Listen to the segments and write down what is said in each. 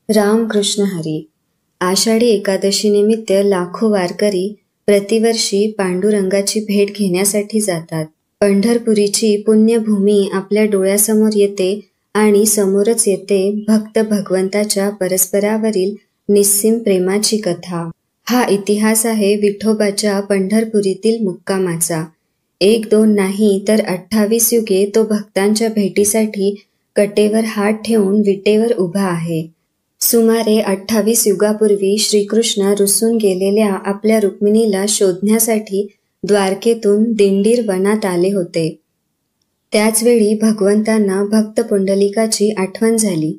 रामकृष्ण हरी. आषाढी एकादशी निमित्त लाखो वारकरी प्रतिवर्षी पांडुरंगाची भेट घेण्यासाठी जातात. पंढरपुरीची पुण्यभूमी आपल्या डोळ्यासमोर येते आणि समोरच येते भक्त भगवंताच्या परस्परावरील निस्सीम प्रेमाची कथा. हा इतिहास आहे विठोबाच्या पंढरपुरीतील मुक्कामाचा. 1-2 नाही तर 28 युगे तो भक्तांच्या भेटीसाठी कटेवर हात ठेवून विटेवर उभा आहे. सुमारे 28 युगापूर्वी श्रीकृष्ण रुसून गेलेल्या आपल्या रुक्मिणीला शोधण्यासाठी द्वारकेतून दिंडीर वनात आले होते. त्याचवेळी भगवंतांना भक्त पुंडलिकाची आठवण झाली.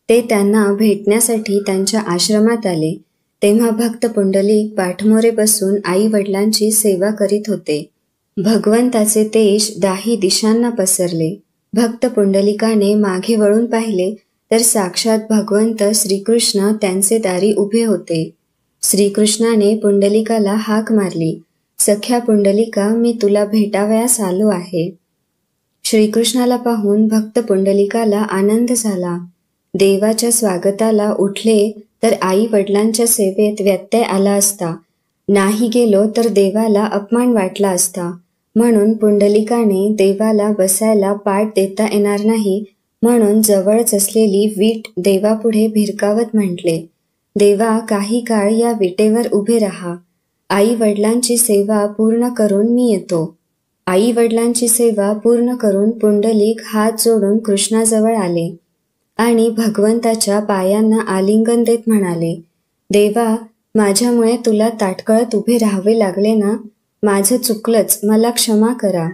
ते त्यांना भेटण्यासाठी त्यांच्या आश्रमात आले. तेव्हा भक्त पुंडलिक पाठमोरे बसून आई वडिलांची सेवा करीत होते. भगवंताचे तेज दाही दिशांना पसरले. भक्त पुंडलिकाने मागे वळून पाहिले तर साक्षात भगवंत श्रीकृष्ण त्यांचे दारी उभे होते. श्रीकृष्णाने पुंडलिकाला हाक मारली, सख्या पुंडलिका, मी तुला भेटावयास आलो आहे. श्रीकृष्णाला पाहून भक्त पुंडलिकाला आनंद झाला. देवाच्या स्वागताला उठले तर आई वडिलांच्या सेवेत व्यत्यय आला असता. नाही गेलो तर देवाला अपमान वाटला असता. म्हणून पुंडलिकाने देवाला बसायला पाट देता येणार नाही म्हणून जवळच असलेली वीट देवापुढे भिरकावत म्हटले, देवा, काही काळ या विटेवर उभे राहा. आई वडिलांची सेवा पूर्ण करून मी येतो. आई वडिलांची सेवा पूर्ण करून पुंडलिक हात जोडून कृष्णाजवळ आले आणि भगवंताच्या पायांना आलिंगन देत म्हणाले, देवा, माझ्यामुळे तुला ताटकळत उभे राहावे लागले ना? माझं चुकलंच, मला क्षमा करा.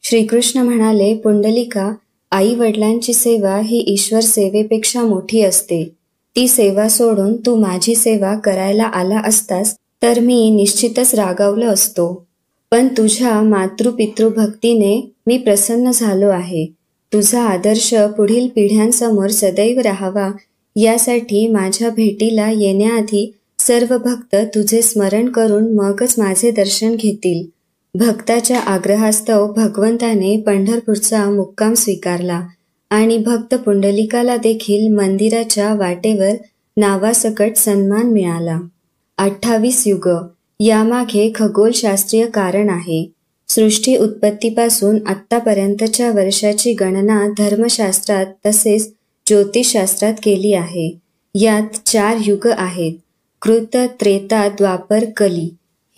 श्रीकृष्ण म्हणाले, पुंडलिका, आई वडिलांची सेवा ही ईश्वर सेवेपेक्षा मोठी असते. ती सेवा सोडून तू माझी सेवा करायला आला असतास तर मी निश्चितच रागावलो असतो. पण तुझ्या मातृपितृभक्तीने मी प्रसन्न झालो आहे. तुझा आदर्श पुढील पिढ्यांसमोर सदैव राहावा यासाठी माझ्या भेटीला येण्याआधी सर्व भक्त तुझे स्मरण करून मगच माझे दर्शन घेतील. भक्ताच्या आग्रहास्तव भगवंताने पंढरपूरचा मुक्काम स्वीकारला आणि भक्त पुंडलिकाला देखील मंदिराच्या वाटेवर नावासकट सन्मान मिळाला. 28 युग यामागे खगोलशास्त्रीय कारण आहे. सृष्टी उत्पत्तीपासून आत्तापर्यंतच्या वर्षाची गणना धर्मशास्त्रात तसेच ज्योतिषशास्त्रात केली आहे. यात 4 युग आहेत. कृत, त्रेता, द्वापर, कली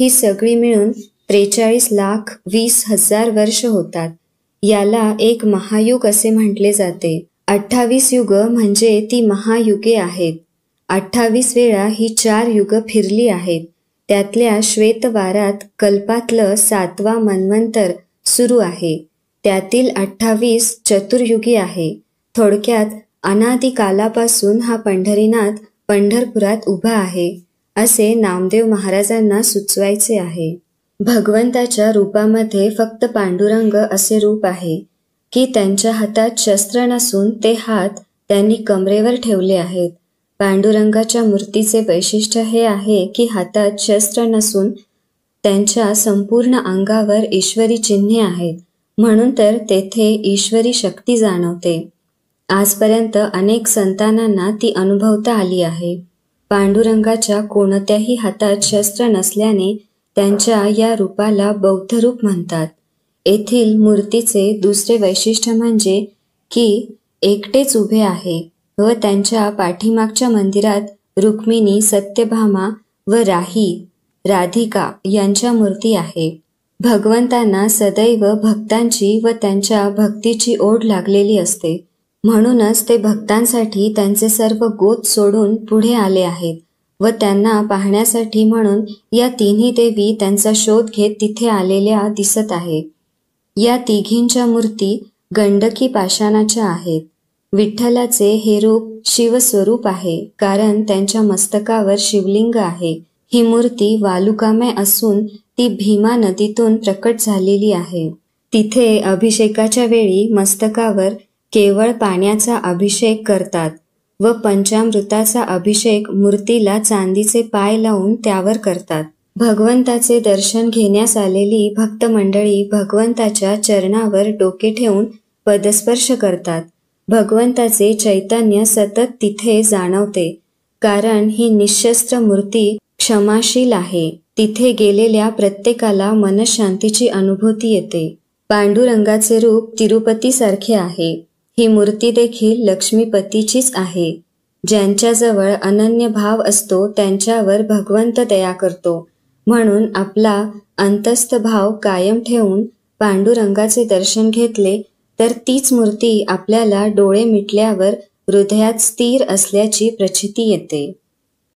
ही सगळी मिळून 43,20,000 वर्ष होतात. याला एक महायुग असे म्हटले जाते. 28 युग म्हणजे ती महायुगे आहेत. 28 वेळा ही 4 युग फिरली आहेत. त्यातल्या श्वेतवारात कल्पातलं 7वा मन्वंतर सुरू आहे. त्यातील 28 चतुर्युगी आहे. थोडक्यात अनादिकालापासून हा पंढरीनाथ पंढरपुरात उभा आहे असे नामदेव महाराजांना सुचवायचे आहे. भगवंताच्या रूपामध्ये फक्त पांडुरंग असे रूप आहे की त्यांच्या हातात शस्त्र नसून ते हात त्यांनी कमरेवर ठेवले आहेत. पांडुरंगाच्या मूर्तीचे वैशिष्ट्य हे आहे की हातात शस्त्र नसून त्यांच्या संपूर्ण अंगावर ईश्वरी चिन्हे आहेत. म्हणून तर तेथे ईश्वरी शक्ती जाणवते. आजपर्यंत अनेक संतांना ती अनुभवता आली आहे. पांडुरंगाच्या कोणत्याही हातात शस्त्र नसल्याने त्यांच्या या रूपाला बौद्ध रूप म्हणतात. येथील मूर्तीचे दुसरे वैशिष्ट्य म्हणजे की एकटेच उभे आहे व त्यांच्या पाठीमागच्या मंदिरात रुक्मिणी, सत्यभामा व राधिका यांच्या मूर्ती आहे. भगवंतांना सदैव भक्तांची व त्यांच्या भक्तीची ओढ लागलेली असते. म्हणूनच ते भक्तांसाठी त्यांचे सर्व गोत सोडून पुढे आले आहेत व त्यांना पाहण्यासाठी म्हणून या तिन्ही देवी त्यांचा शोध घेत तिथे आलेल्या दिसत आहेत. या तिघींच्या मूर्ती गंडकी पाषाणाच्या आहेत. विठ्ठलाचे हे रूप शिवस्वरूप आहे कारण त्यांच्या मस्तकावर शिवलिंग आहे. ही मूर्ती वालुकामय असून ती भीमा नदीतून प्रकट झालेली आहे. तिथे अभिषेकाच्या वेळी मस्तकावर केवळ पाण्याचा अभिषेक करतात व पंचामृताचा अभिषेक मूर्तीला चांदीचे पाय लावून त्यावर करतात. भगवंताचे दर्शन घेण्यास आलेली भक्त मंडळी भगवंताच्या चरणावर डोके ठेवून पदस्पर्श करतात भगवंताचे चैतन्य सतत तिथे जाणवते, कारण ही निशस्त्र मूर्ती क्षमाशील आहे. तिथे गेलेल्या प्रत्येकाला मनशांतीची अनुभूती येते. पांडुरंगाचे रूप तिरुपतीसारखे आहे. ही मूर्ती देखील लक्ष्मीपतीचीच आहे. ज्यांच्याजवळ अनन्य भाव असतो त्यांच्यावर भगवंत दया करतो. म्हणून आपला अंतस्थ भाव कायम ठेवून पांडुरंगाचे दर्शन घेतले तर तीच मूर्ती आपल्याला डोळे मिटल्यावर हृदयात स्थिर असल्याची प्रचिती येते.